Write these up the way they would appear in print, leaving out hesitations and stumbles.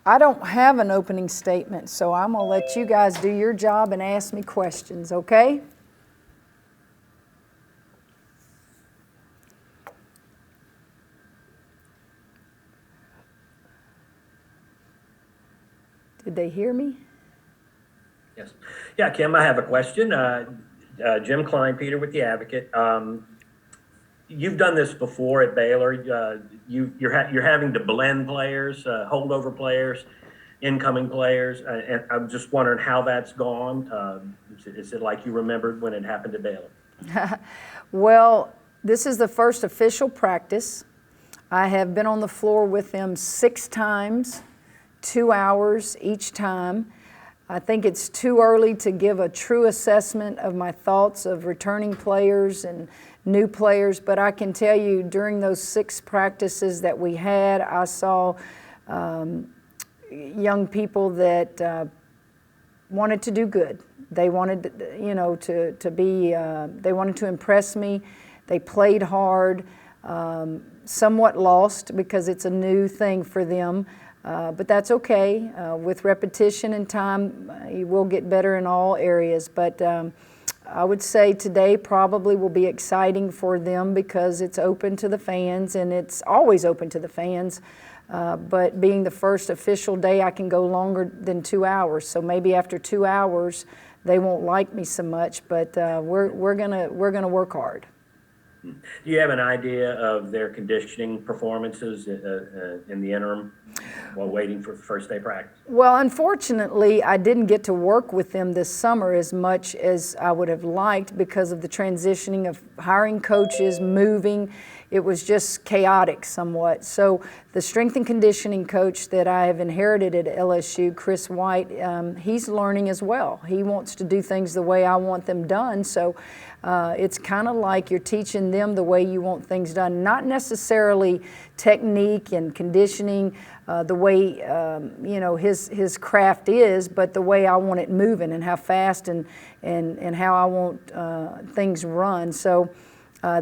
I don't have an opening statement, so I'm going to let you guys do your job and ask me questions, okay? Did they hear me? Yes. Yeah, Kim, I have a question. Jim Klein, Peter with The Advocate. You've done this before at Baylor. You're having to blend players, holdover players, incoming players, and I'm just wondering how that's gone. Is it like you remembered when it happened at Baylor? Well, this is the first official practice. I have been on the floor with them 6 times, 2 hours each time. I think it's too early to give a true assessment of my thoughts of returning players and new players, but I can tell you during those 6 practices that we had, I saw young people that wanted to do good. They wanted, they wanted to impress me. They played hard, somewhat lost because it's a new thing for them. But that's okay. With repetition and time, you will get better in all areas. But I would say today probably will be exciting for them because it's open to the fans, and it's always open to the fans. But being the first official day, I can go longer than 2 hours. So maybe after 2 hours, they won't like me so much. But we're gonna work hard. Do you have an idea of their conditioning performances in the interim while waiting for first day practice? Well, unfortunately, I didn't get to work with them this summer as much as I would have liked because of the transitioning of hiring coaches, moving. It was just chaotic somewhat. So the strength and conditioning coach that I have inherited at LSU, Chris White, he's learning as well. He wants to do things the way I want them done. So it's kind of like you're teaching them the way you want things done, not necessarily technique and conditioning the way his craft is, but the way I want it moving and how fast and how I want things run. So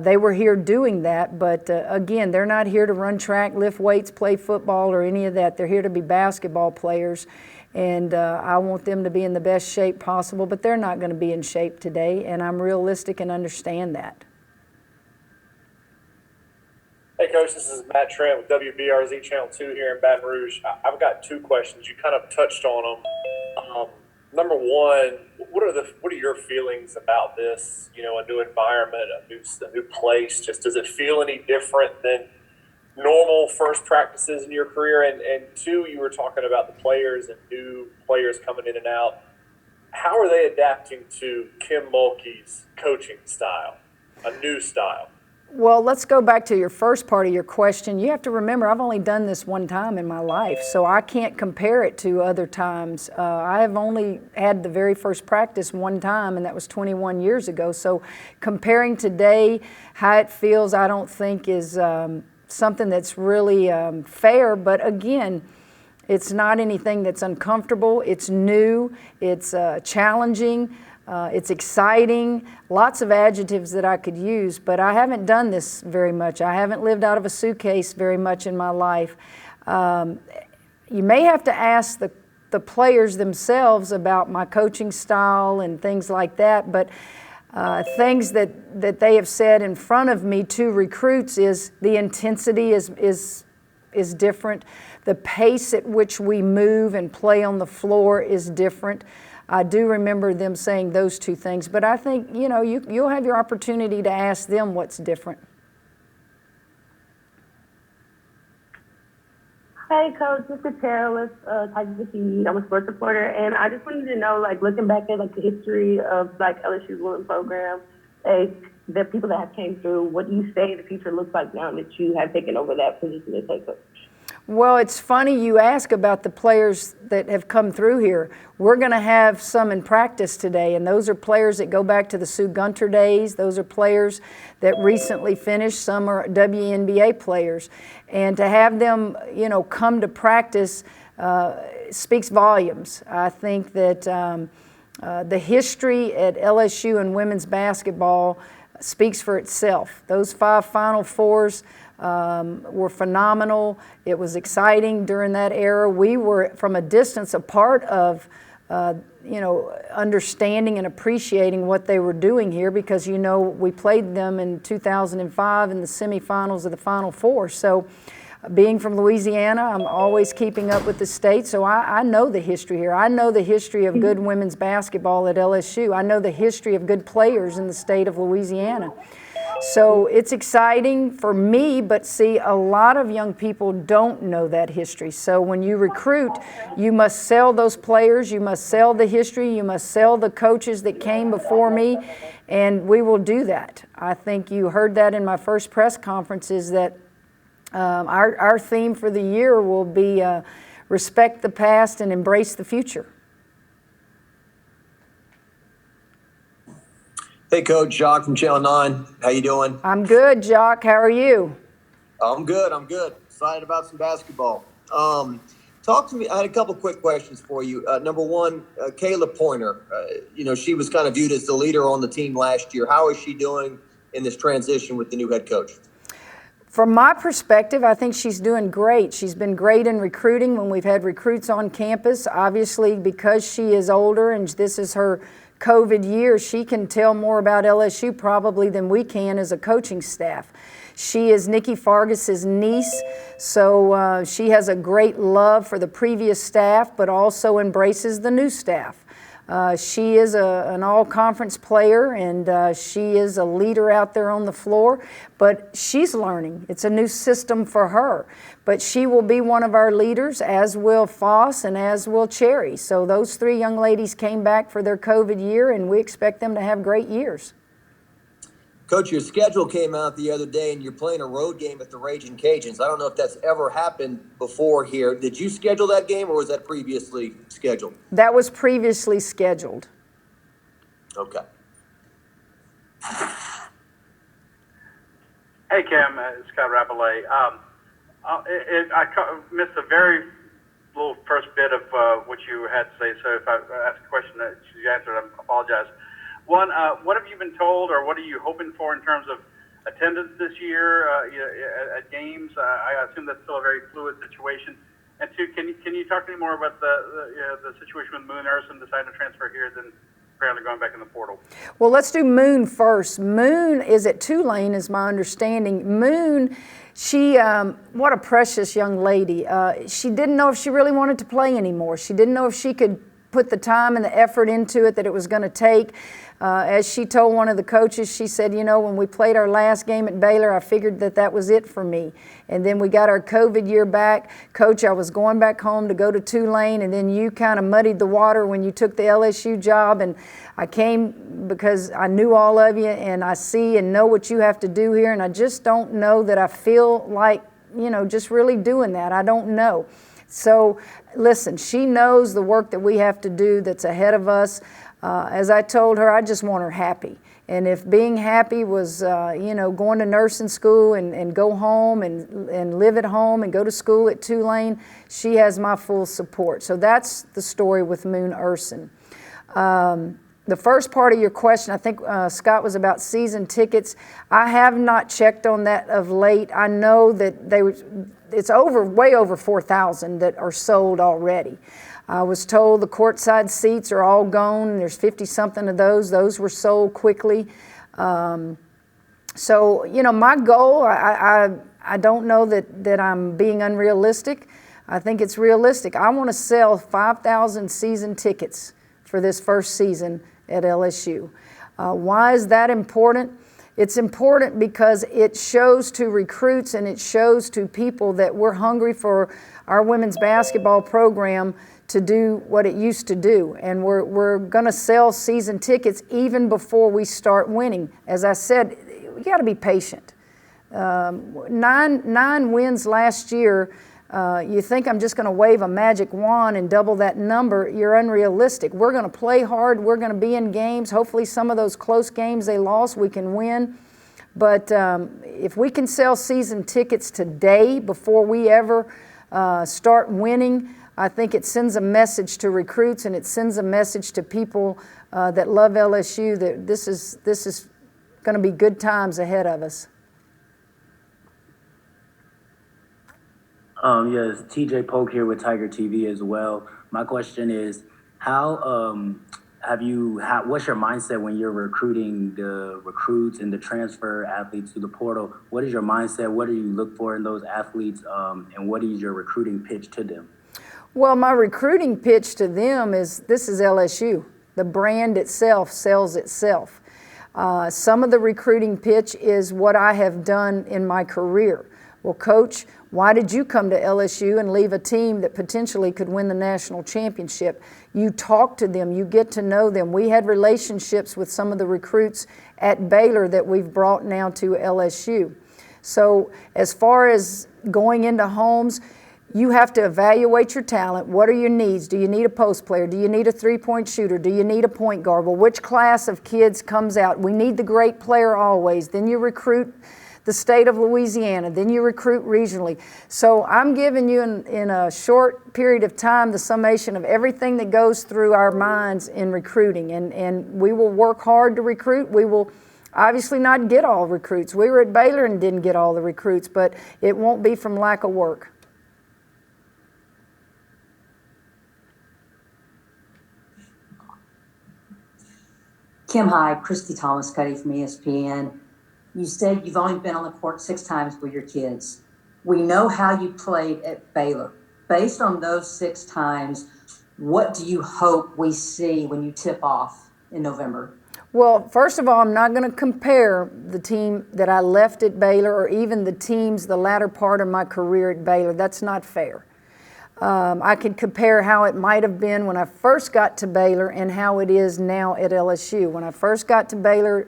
they were here doing that, but again, they're not here to run track, lift weights, play football, or any of that. They're here to be basketball players, and I want them to be in the best shape possible, but they're not going to be in shape today, and I'm realistic and understand that. Hey, Coach, this is Matt Trent with WBRZ Channel 2 here in Baton Rouge. I've got 2 questions. You kind of touched on them. Number one, what are your feelings about this? You know, a new environment, a new place. Just does it feel any different than normal first practices in your career? And 2, you were talking about the players and new players coming in and out. How are they adapting to Kim Mulkey's coaching style, a new style? Well, let's go back to your first part of your question. You have to remember, I've only done this one time in my life, so I can't compare it to other times. I have only had the very first practice one time, and that was 21 years ago. So comparing today, how it feels, I don't think is something that's really fair. But again, it's not anything that's uncomfortable. It's new. It's challenging. It's exciting, lots of adjectives that I could use, but I haven't done this very much. I haven't lived out of a suitcase very much in my life. You may have to ask the players themselves about my coaching style and things like that, but things that they have said in front of me to recruits is the intensity is different. The pace at which we move and play on the floor is different. I do remember them saying those 2 things, but I think, you'll have your opportunity to ask them what's different. Hey, Coach, this is Tara with Tigers TV. I'm a sports reporter, and I just wanted to know, looking back at, the history of, LSU's women's program, the people that have came through, what do you say the future looks like now that you have taken over that position as head coach? Well, it's funny you ask about the players that have come through here. We're going to have some in practice today, and those are players that go back to the Sue Gunter days. Those are players that recently finished. Some are WNBA players. And to have them, come to practice speaks volumes. I think that the history at LSU and women's basketball speaks for itself. Those 5 Final Fours, were phenomenal. It was exciting during that era. We were, from a distance, a part of understanding and appreciating what they were doing here because, we played them in 2005 in the semifinals of the Final Four. So being from Louisiana, I'm always keeping up with the state, so I know the history here. I know the history of good women's basketball at LSU. I know the history of good players in the state of Louisiana. So it's exciting for me, but see, a lot of young people don't know that history. So when you recruit, you must sell those players, you must sell the history, you must sell the coaches that came before me, and we will do that. I think you heard that in my first press conference is that our theme for the year will be respect the past and embrace the future. Hey, Coach, Jacques from Channel 9. How you doing? I'm good, Jacques. How are you? I'm good. Excited about some basketball. Talk to me. I had a couple quick questions for you. Number one, Kayla Pointer. She was kind of viewed as the leader on the team last year. How is she doing in this transition with the new head coach? From my perspective, I think she's doing great. She's been great in recruiting when we've had recruits on campus. Obviously, because she is older and this is her COVID year, she can tell more about LSU probably than we can as a coaching staff. She is Nikki Fargas's niece, so she has a great love for the previous staff, but also embraces the new staff. She is an all-conference player, and she is a leader out there on the floor, but she's learning. It's a new system for her. But she will be one of our leaders, as will Foss and as will Cherry. So those three young ladies came back for their COVID year, and we expect them to have great years. Coach, your schedule came out the other day, and you're playing a road game at the Raging Cajuns. I don't know if that's ever happened before here. Did you schedule that game, or was that previously scheduled? That was previously scheduled. Okay. Hey, Kim, it's Scott Rapollet. I missed a very little first bit of what you had to say, so if I ask a question that you answered, I apologize. One, what have you been told, or what are you hoping for in terms of attendance this year at games? I assume that's still a very fluid situation. And two, can you talk to me more about the situation with Moon Urson deciding to transfer here, then apparently going back in the portal? Well, let's do Moon first. Moon is at Tulane, is my understanding. Moon, she, what a precious young lady. She didn't know if she really wanted to play anymore. She didn't know if she could put the time and the effort into it that it was going to take. As she told one of the coaches, she said, when we played our last game at Baylor, I figured that was it for me. And then we got our COVID year back. Coach, I was going back home to go to Tulane, and then you kind of muddied the water when you took the LSU job. And I came because I knew all of you, and I see and know what you have to do here. And I just don't know that I feel like, just really doing that. I don't know. So listen, she knows the work that we have to do that's ahead of us. As I told her, I just want her happy. And if being happy was, going to nursing school and go home and live at home and go to school at Tulane, she has my full support. So that's the story with Moon Urson. The first part of your question, I think, Scott, was about season tickets. I have not checked on that of late. I know that it's way over 4,000 that are sold already. I was told the courtside seats are all gone. There's 50-something of those. Those were sold quickly. So, my goal, I don't know that I'm being unrealistic. I think it's realistic. I want to sell 5,000 season tickets for this first season at LSU. Why is that important? It's important because it shows to recruits and it shows to people that we're hungry for our women's basketball program to do what it used to do. And we're going to sell season tickets even before we start winning. As I said, you got to be patient. Nine wins last year. You think I'm just going to wave a magic wand and double that number, you're unrealistic. We're going to play hard. We're going to be in games. Hopefully some of those close games they lost, we can win. But if we can sell season tickets today before we ever start winning, I think it sends a message to recruits and it sends a message to people that love LSU that this is going to be good times ahead of us. Yes, TJ Polk here with Tiger TV as well. My question is, what's your mindset when you're recruiting the recruits and the transfer athletes to the portal? What is your mindset? What do you look for in those athletes? And what is your recruiting pitch to them? Well, my recruiting pitch to them is, this is LSU. The brand itself sells itself. Some of the recruiting pitch is what I have done in my career. Well, Coach, why did you come to LSU and leave a team that potentially could win the national championship? You talk to them, you get to know them. We had relationships with some of the recruits at Baylor that we've brought now to LSU. So as far as going into homes, you have to evaluate your talent. What are your needs? Do you need a post player? Do you need a three-point shooter? Do you need a point guard? Well, which class of kids comes out? We need the great player always. Then you recruit the state of Louisiana. Then you recruit regionally. So I'm giving you in a short period of time the summation of everything that goes through our minds in recruiting. And we will work hard to recruit. We will obviously not get all recruits. We were at Baylor and didn't get all the recruits, but it won't be from lack of work. Kim, hi, Christy Thomas Cuddy from ESPN. You said you've only been on the court 6 times with your kids. We know how you played at Baylor. Based on those 6 times, what do you hope we see when you tip off in November? Well, first of all, I'm not going to compare the team that I left at Baylor or even the teams the latter part of my career at Baylor. That's not fair. I can compare how it might have been when I first got to Baylor and how it is now at LSU. When I first got to Baylor,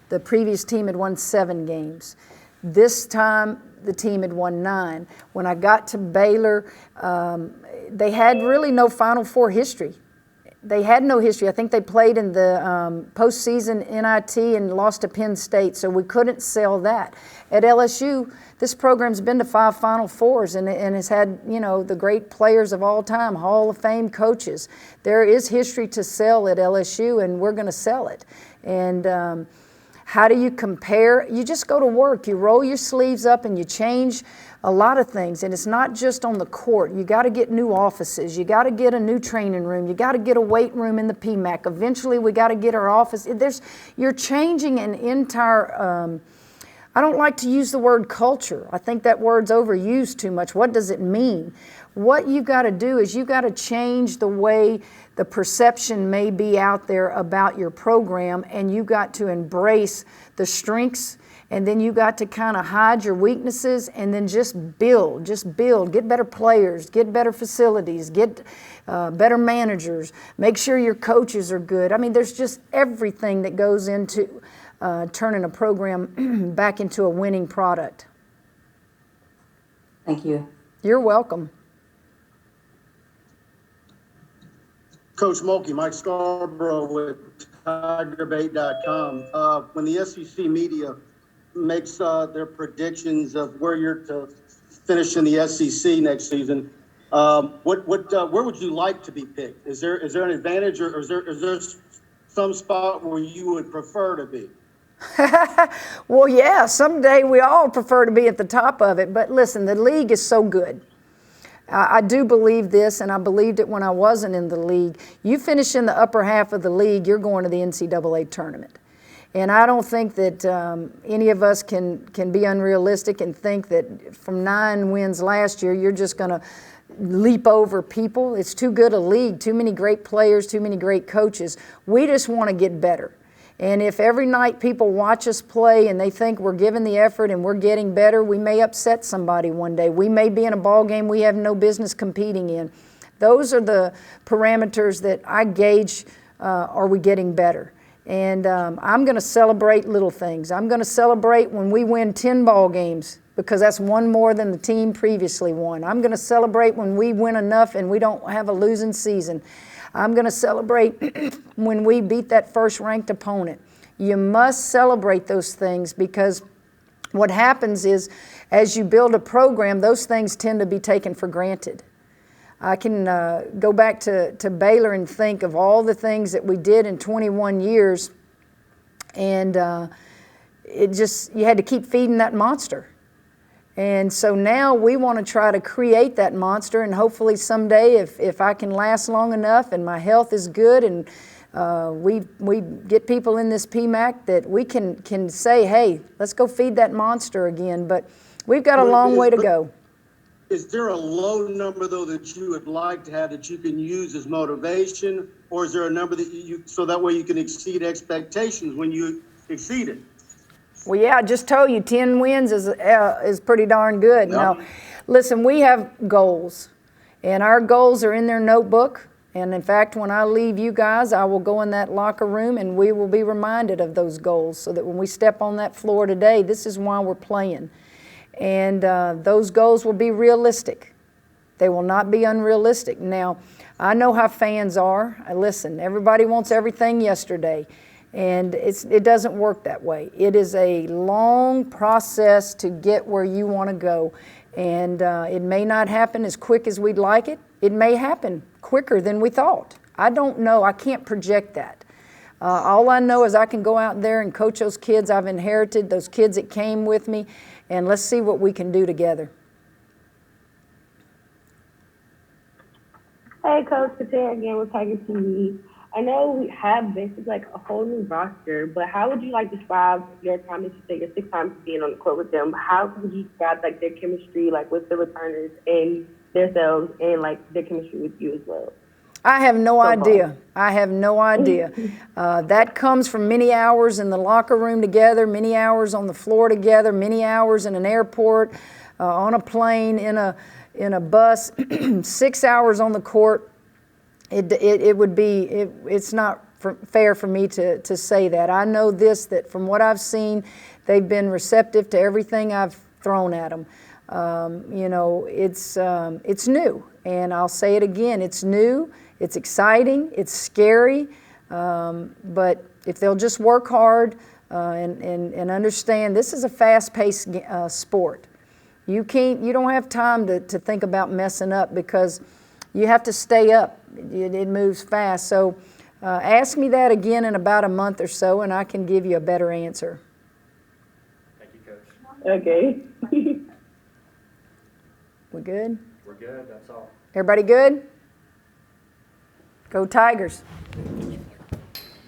the previous team had won 7 games. This time, the team had won 9. When I got to Baylor, they had really no Final Four history. They had no history. I think they played in the postseason NIT and lost to Penn State, so we couldn't sell that. At LSU, this program's been to 5 Final Fours and has had, the great players of all time, Hall of Fame coaches. There is history to sell at LSU, and we're going to sell it. And how do you compare? You just go to work. You roll your sleeves up and you change a lot of things. And it's not just on the court. You got to get new offices. You got to get a new training room. You got to get a weight room in the PMAC. Eventually, we got to get our office. You're changing an entire, I don't like to use the word culture. I think that word's overused too much. What does it mean? What you got to do is you got to change the way the perception may be out there about your program, and you got to embrace the strengths, and then you got to kind of hide your weaknesses and then just build, get better players, get better facilities, get better managers, make sure your coaches are good. I mean, there's just everything that goes into turning a program back into a winning product. Thank you. You're welcome. Coach Mulkey, Mike Scarborough with TigerBait.com. When the SEC media makes their predictions of where you're to finish in the SEC next season, where would you like to be picked? Is there an advantage, or is there some spot where you would prefer to be? Well, yeah, someday we all prefer to be at the top of it. But listen, the league is so good. I do believe this, and I believed it when I wasn't in the league. You finish in the upper half of the league, you're going to the NCAA tournament. And I don't think that any of us can be unrealistic and think that from 9 wins last year, you're just going to leap over people. It's too good a league, too many great players, too many great coaches. We just want to get better. And if every night people watch us play and they think we're giving the effort and we're getting better, we may upset somebody one day. We may be in a ball game we have no business competing in. Those are the parameters that I gauge, are we getting better? And I'm going to celebrate little things. I'm going to celebrate when we win 10 ball games, because that's one more than the team previously won. I'm going to celebrate when we win enough and we don't have a losing season. I'm going to celebrate when we beat that first-ranked opponent. You must celebrate those things, because what happens is as you build a program, those things tend to be taken for granted. I can go back to Baylor and think of all the things that we did in 21 years, and you had to keep feeding that monster. And so now we want to try to create that monster, and hopefully someday, if I can last long enough and my health is good, and we get people in this PMAC, that we can say, hey, let's go feed that monster again. But we've got a long way to go. Is there a low number, though, that you would like to have that you can use as motivation? Or is there a number that you so that way you can exceed expectations when you exceed it? Well, yeah, I just told you 10 wins is pretty darn good. Yep. Now, listen, we have goals, and our goals are in their notebook. And in fact, when I leave you guys, I will go in that locker room and we will be reminded of those goals, so that when we step on that floor today, this is why we're playing. And those goals will be realistic. They will not be unrealistic. Now, I know how fans are. Listen, everybody wants everything yesterday. And it doesn't work that way. It is a long process to get where you want to go. And it may not happen as quick as we'd like it. It may happen quicker than we thought. I don't know. I can't project that. All I know is I can go out there and coach those kids I've inherited, those kids that came with me, and let's see what we can do together. Hey, Coach Katera again with Tiger TV. I know we have basically like a whole new roster, but how would you like describe your time that you say your 6 times being on the court with them? How would you describe like their chemistry, like with the returners and themselves, and like their chemistry with you as well? I have no idea. I have no idea. That comes from many hours in the locker room together, many hours on the floor together, many hours in an airport, on a plane, in a bus, 6 hours on the court. It's not fair for me to say that. I know this, that from what I've seen, they've been receptive to everything I've thrown at them. You know, it's new, and I'll say it again, it's new, it's exciting, it's scary, but if they'll just work hard and understand, this is a fast-paced sport. You don't have time to think about messing up, because you have to stay up. It moves fast. So ask me that again in about a month or so, and I can give you a better answer. Thank you, Coach. Okay. We good? We're good, that's all. Everybody good? Go Tigers.